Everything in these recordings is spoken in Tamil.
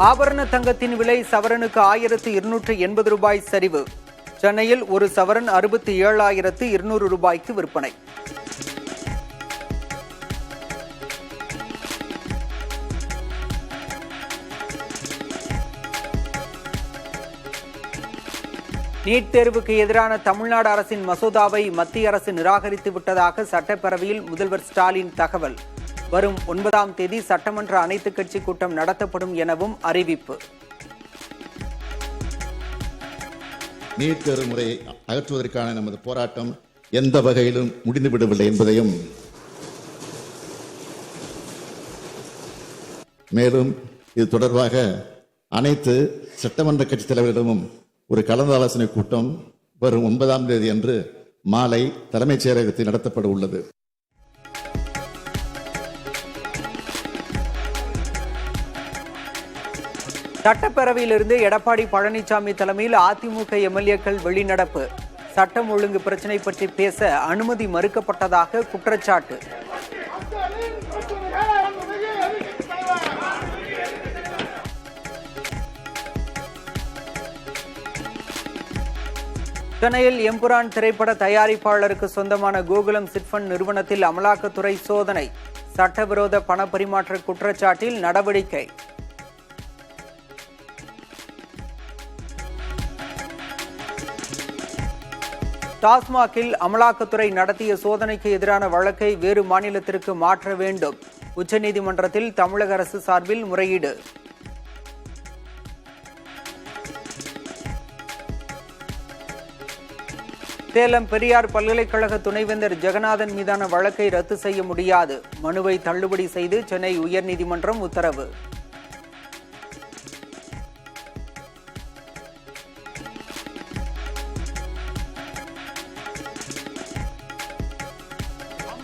ஆபரண தங்கத்தின் விலை சவரனுக்கு 1280 ரூபாய் சரிவு. சென்னையில் ஒரு சவரன் 67,200 ரூபாய்க்கு விற்பனை. நீட் தேர்வுக்கு எதிரான தமிழ்நாடு அரசின் மசோதாவை மத்திய அரசு நிராகரித்து விட்டதாக சட்டப்பேரவையில் முதல்வர் ஸ்டாலின் தகவல். வரும் 9ஆம் தேதி சட்டமன்ற அனைத்துக் கட்சி கூட்டம் நடத்தப்படும் எனவும் அறிவிப்பு. நீட் தேர்வு முறையை அகற்றுவதற்கான நமது போராட்டம் எந்த வகையிலும் முடிந்துவிடவில்லை என்பதையும், மேலும் இது தொடர்பாக அனைத்து சட்டமன்ற கட்சித் தலைவர்களிடமும் ஒரு கலந்தாலோசனை கூட்டம் வரும் 9ஆம் தேதி அன்று மாலை தலைமைச் செயலகத்தில் நடத்தப்பட உள்ளது. சட்டப்பேரவையிலிருந்து எடப்பாடி பழனிசாமி தலைமையில் அதிமுக எம்எல்ஏக்கள் வெளிநடப்பு. சட்டம் ஒழுங்கு பிரச்சினை பற்றி பேச அனுமதி மறுக்கப்பட்டதாக குற்றச்சாட்டு. சென்னையில் எம்புரான் திரைப்பட தயாரிப்பாளருக்கு சொந்தமான கோகுலம் சிட்பண்ட் நிறுவனத்தில் அமலாக்கத்துறை சோதனை. சட்டவிரோத பண பரிமாற்ற குற்றச்சாட்டில் நடவடிக்கை. டாஸ்மாகில் அமலாக்கத்துறை நடத்திய சோதனைக்கு எதிரான வழக்கை வேறு மாநிலத்திற்கு மாற்ற வேண்டும். உச்சநீதிமன்றத்தில் தமிழக அரசு சார்பில் முறையீடு. சேலம் பெரியார் பல்கலைக்கழக துணைவேந்தர் ஜெகநாதன் மீதான வழக்கை ரத்து செய்ய முடியாது. மனுவை தள்ளுபடி செய்து சென்னை உயர்நீதிமன்றம் உத்தரவு.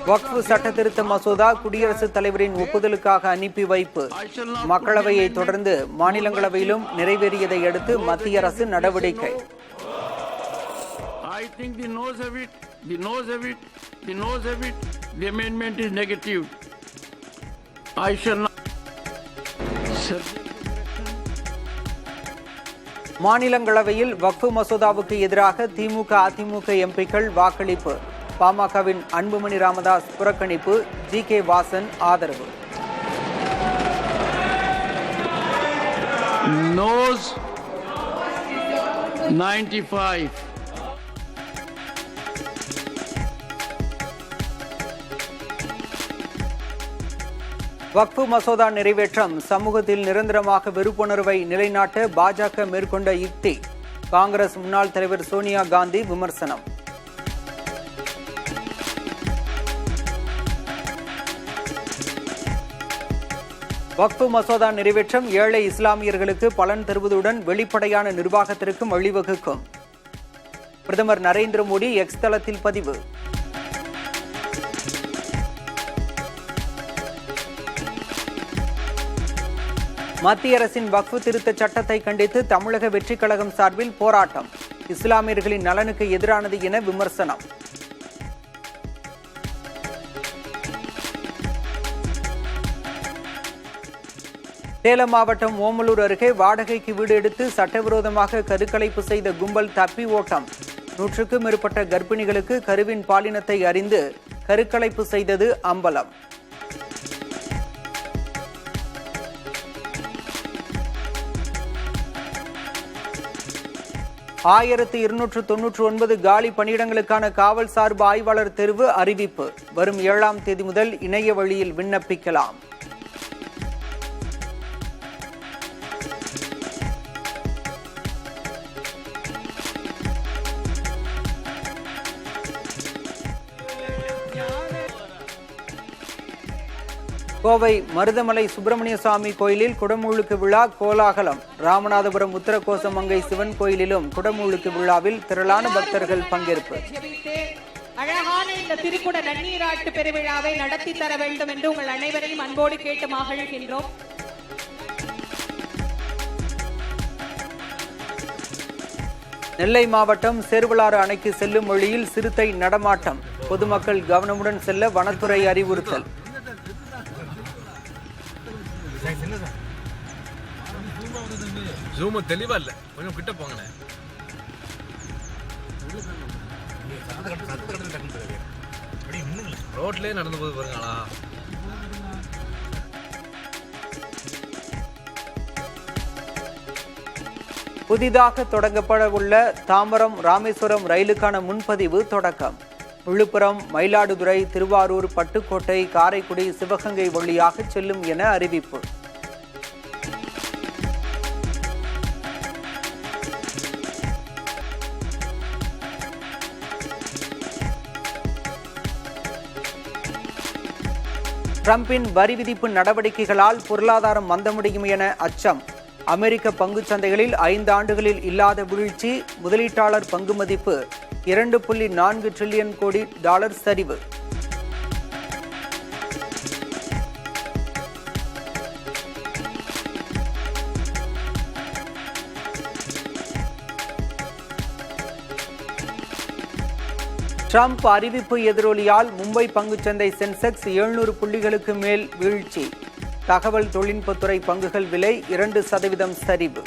வக்ஃப் சட்ட திருத்த மசோதா குடியரசுத் தலைவரின் ஒப்புதலுக்காக அனுப்பி வைப்பு. மக்களவையை தொடர்ந்து மாநிலங்களவையிலும் நிறைவேறியதை அடுத்து மத்திய அரசு நடவடிக்கை. மாநிலங்களவையில் வக்ஃப் மசோதாவுக்கு எதிராக திமுக அதிமுக எம்பிக்கள் வாக்களிப்பு. பாமகவின் அன்புமணி ராமதாஸ் புறக்கணிப்பு, ஜி.கே. வாசன் ஆதரவு. நோஸ் 95. வக்ஃப் மசோதா நிறைவேற்றம் சமூகத்தில் நிரந்தரமாக வெறுப்புணர்வை நிலைநாட்ட பாஜக மேற்கொண்ட யுக்தி. காங்கிரஸ் முன்னாள் தலைவர் சோனியா காந்தி விமர்சனம். வக்ஃப் மசோதா நிறைவேற்றம் ஏழை இஸ்லாமியர்களுக்கு பலன் தருவதுடன் வெளிப்படையான நிர்வாகத்திற்கும் வழிவகுக்கும். பிரதமர் நரேந்திர மோடி எக்ஸ் தளத்தில் பதிவு. மத்திய அரசின் வக்ஃப் திருத்த சட்டத்தை கண்டித்து தமிழக வெற்றிக் கழகம் சார்பில் போராட்டம். இஸ்லாமியர்களின் நலனுக்கு எதிரானது என விமர்சனம். சேலம் மாவட்டம் ஓமலூர் அருகே வாடகைக்கு வீடு எடுத்து சட்டவிரோதமாக கருக்கலைப்பு செய்த கும்பல் தப்பி ஓட்டம். 100க்கும் மேற்பட்ட கர்ப்பிணிகளுக்கு கருவின் பாலினத்தை அறிந்து கருக்கலைப்பு செய்தது அம்பலம். ஆயிரத்து 299 காலி பணியிடங்களுக்கான காவல் சார்பு ஆய்வாளர் தேர்வு அறிவிப்பு. வரும் 7ஆம் தேதி முதல் இணைய வழியில் விண்ணப்பிக்கலாம். கோவை மருதமலை சுப்பிரமணிய சுவாமி கோயிலில் குடமுழுக்கு விழா கோலாகலம். ராமநாதபுரம் உத்தரகோசமங்கை சிவன் கோயிலிலும் குடமுழுக்கு விழாவில் திரளான பக்தர்கள் பங்கேற்பு. அழகான இந்த திருக்குட நன்னீராட்டு பெருவிழாவை நடத்தி தர வேண்டும் என்று உங்கள் அனைவரையும் அன்போடு கேட்டு மகிழ்கின்றோம். நெல்லை மாவட்டம் சேர்வலாறு அணைக்கு செல்லும் வழியில் சிறுத்தை நடமாட்டம். பொதுமக்கள் கவனமுடன் செல்ல வனத்துறை அறிவுறுத்தல். ஜூம் தெளிவா இல்ல, கொஞ்சம் கிட்ட போங்கண்ணே. ரோட்லயே நடந்து போது பாருங்களா. புதிதாக தொடங்கப்பட உள்ள தாம்பரம் ராமேஸ்வரம் ரயிலுக்கான முன்பதிவு தொடக்கம். விழுப்புரம், மயிலாடுதுறை, திருவாரூர், பட்டுக்கோட்டை, காரைக்குடி, சிவகங்கை வழியாக செல்லும் என அறிவிப்பு. டிரம்பின் வரி விதிப்பு நடவடிக்கைகளால் பொருளாதாரம் மந்தமடையும் என அச்சம். அமெரிக்க பங்குச் சந்தைகளில் 5 ஆண்டுகளில் இல்லாத வீழ்ச்சி. முதலீட்டாளர் பங்கு மதிப்பு 2.4 டிரில்லியன் கோடி டாலர் சரிவு. ட்ரம்ப் அறிவிப்பு எதிரொலியால் மும்பை பங்குச்சந்தை சென்செக்ஸ் 700 புள்ளிகளுக்கு மேல் வீழ்ச்சி. தகவல் தொழில்நுட்பத்துறை பங்குகள் விலை 2% சரிவு.